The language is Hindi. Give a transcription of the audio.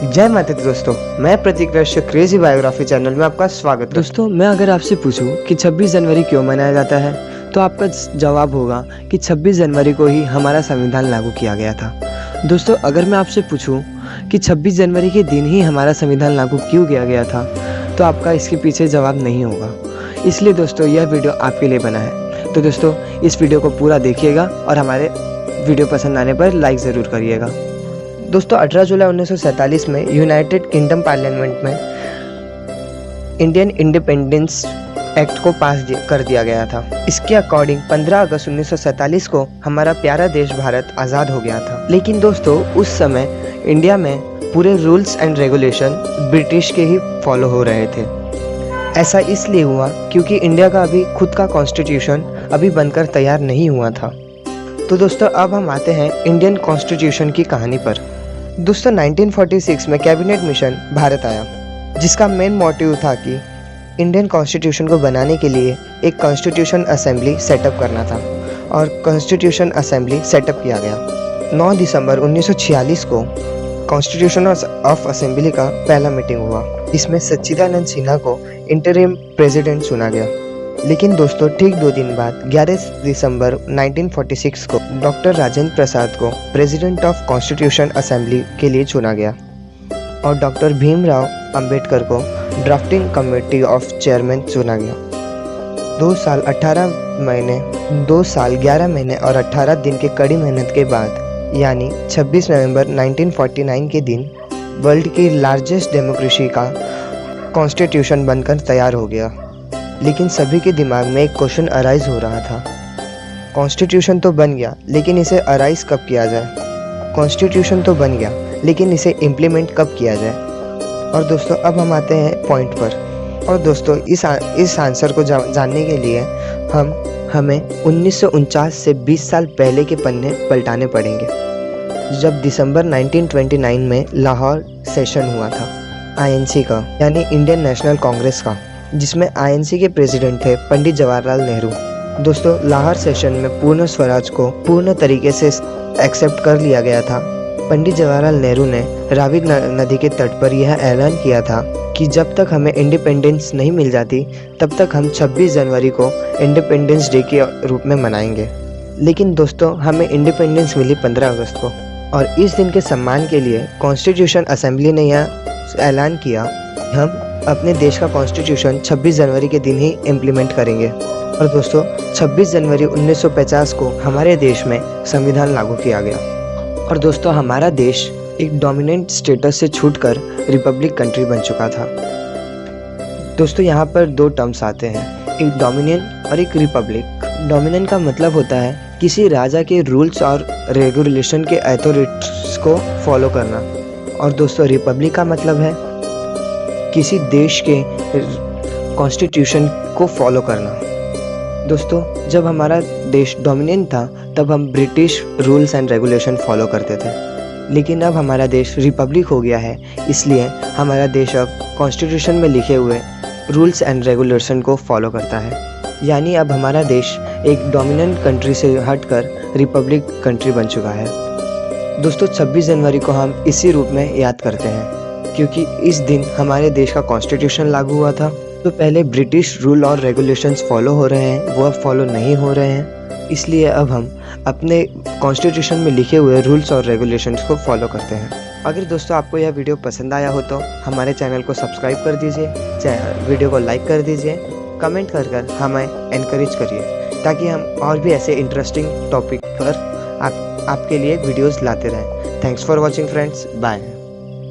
जय माता दी दोस्तों, मैं प्रतीक वैश्य क्रेजी बायोग्राफी चैनल में आपका स्वागत है। दोस्तों, मैं अगर आपसे पूछूं कि 26 जनवरी क्यों मनाया जाता है तो आपका जवाब होगा कि 26 जनवरी को ही हमारा संविधान लागू किया गया था। दोस्तों, अगर मैं आपसे पूछूं कि 26 जनवरी के दिन ही हमारा संविधान लागू क्यों किया गया था तो आपका इसके पीछे जवाब नहीं होगा। इसलिए दोस्तों यह वीडियो आपके लिए बना है। तो दोस्तों इस वीडियो को पूरा देखिएगा और हमारे वीडियो पसंद आने पर लाइक ज़रूर करिएगा। दोस्तों 18 जुलाई 1947 में यूनाइटेड किंगडम पार्लियामेंट में इंडियन इंडिपेंडेंस एक्ट को पास कर दिया गया था। इसके अकॉर्डिंग 15 अगस्त 1947 को हमारा प्यारा देश भारत आज़ाद हो गया था। लेकिन दोस्तों उस समय इंडिया में पूरे रूल्स एंड रेगुलेशन ब्रिटिश के ही फॉलो हो रहे थे। ऐसा इसलिए हुआ क्योंकि इंडिया का अभी खुद का कॉन्स्टिट्यूशन अभी बनकर तैयार नहीं हुआ था। तो दोस्तों अब हम आते हैं इंडियन कॉन्स्टिट्यूशन की कहानी पर। दोस्तों 1946 में कैबिनेट मिशन भारत आया, जिसका मेन मोटिव था कि इंडियन कॉन्स्टिट्यूशन को बनाने के लिए एक कॉन्स्टिट्यूशन असेंबली सेटअप करना था और कॉन्स्टिट्यूशन असेंबली सेटअप किया गया। 9 दिसंबर 1946 को कॉन्स्टिट्यूशन ऑफ असेंबली का पहला मीटिंग हुआ। इसमें सच्चिदानंद सिन्हा को इंटरिम प्रेसिडेंट चुना गया। लेकिन दोस्तों ठीक 2 दिन बाद 11 दिसंबर 1946 को डॉक्टर राजेंद्र प्रसाद को प्रेसिडेंट ऑफ कॉन्स्टिट्यूशन असेंबली के लिए चुना गया और डॉक्टर भीमराव अंबेडकर को ड्राफ्टिंग कमेटी ऑफ चेयरमैन चुना गया। 2 साल 11 महीने और 18 दिन के कड़ी मेहनत के बाद यानी 26 नवंबर 1949 के दिन वर्ल्ड की लार्जेस्ट डेमोक्रेसी का कॉन्स्टिट्यूशन बनकर तैयार हो गया। लेकिन सभी के दिमाग में एक क्वेश्चन अराइज हो रहा था, कॉन्स्टिट्यूशन तो बन गया लेकिन इसे अराइज कब किया जाए। कॉन्स्टिट्यूशन तो बन गया लेकिन इसे इम्प्लीमेंट कब किया जाए। और दोस्तों अब हम आते हैं पॉइंट पर। और दोस्तों इस आंसर को जानने के लिए हमें 1949 से 20 साल पहले के पन्ने पलटाने पड़ेंगे, जब दिसंबर 1929 में लाहौर सेशन हुआ था आईएनसी का, यानी इंडियन नेशनल कांग्रेस का, जिसमें आईएनसी के प्रेसिडेंट थे पंडित जवाहरलाल नेहरू। दोस्तों लाहौर सेशन में पूर्ण स्वराज को पूर्ण तरीके से एक्सेप्ट कर लिया गया था। पंडित जवाहरलाल नेहरू ने रावी नदी के तट पर यह ऐलान किया था कि जब तक हमें इंडिपेंडेंस नहीं मिल जाती तब तक हम 26 जनवरी को इंडिपेंडेंस डे के रूप में मनाएंगे। लेकिन दोस्तों हमें इंडिपेंडेंस मिली 15 अगस्त को और इस दिन के सम्मान के लिए कॉन्स्टिट्यूशन असेंबली ने यह ऐलान किया हम अपने देश का कॉन्स्टिट्यूशन 26 जनवरी के दिन ही इम्प्लीमेंट करेंगे। और दोस्तों 26 जनवरी 1950 को हमारे देश में संविधान लागू किया गया। और दोस्तों हमारा देश एक डोमिनेंट स्टेटस से छूटकर रिपब्लिक कंट्री बन चुका था। दोस्तों यहाँ पर 2 टर्म्स आते हैं, एक डोमिनियन और एक रिपब्लिक। डोमिनियन का मतलब होता है किसी राजा के रूल्स और रेगुलेशन के अथॉरिटीज को फॉलो करना। और दोस्तों रिपब्लिक का मतलब है किसी देश के कॉन्स्टिट्यूशन को फॉलो करना। दोस्तों जब हमारा देश डोमिनेंट था तब हम British rules and regulation follow करते थे, लेकिन अब हमारा देश रिपब्लिक हो गया है, इसलिए हमारा देश अब कॉन्स्टिट्यूशन में लिखे हुए रूल्स एंड रेगुलेशन को फॉलो करता है। यानी अब हमारा देश एक डोमिनेंट कंट्री से हटकर रिपब्लिक कंट्री बन चुका है। दोस्तों 26 जनवरी को हम इसी रूप में याद करते हैं क्योंकि इस दिन हमारे देश का कॉन्स्टिट्यूशन लागू हुआ था। तो पहले ब्रिटिश रूल और रेगुलेशंस फॉलो हो रहे हैं, वो अब फॉलो नहीं हो रहे हैं, इसलिए अब हम अपने कॉन्स्टिट्यूशन में लिखे हुए रूल्स और रेगुलेशंस को फॉलो करते हैं। अगर दोस्तों आपको यह वीडियो पसंद आया हो तो हमारे चैनल को सब्सक्राइब कर दीजिए, वीडियो को लाइक कर दीजिए, कमेंट कर हमें एनकरेज करिए ताकि हम और भी ऐसे इंटरेस्टिंग टॉपिक पर आपके लिए वीडियोज़ लाते रहें। Thanks for watching friends, bye.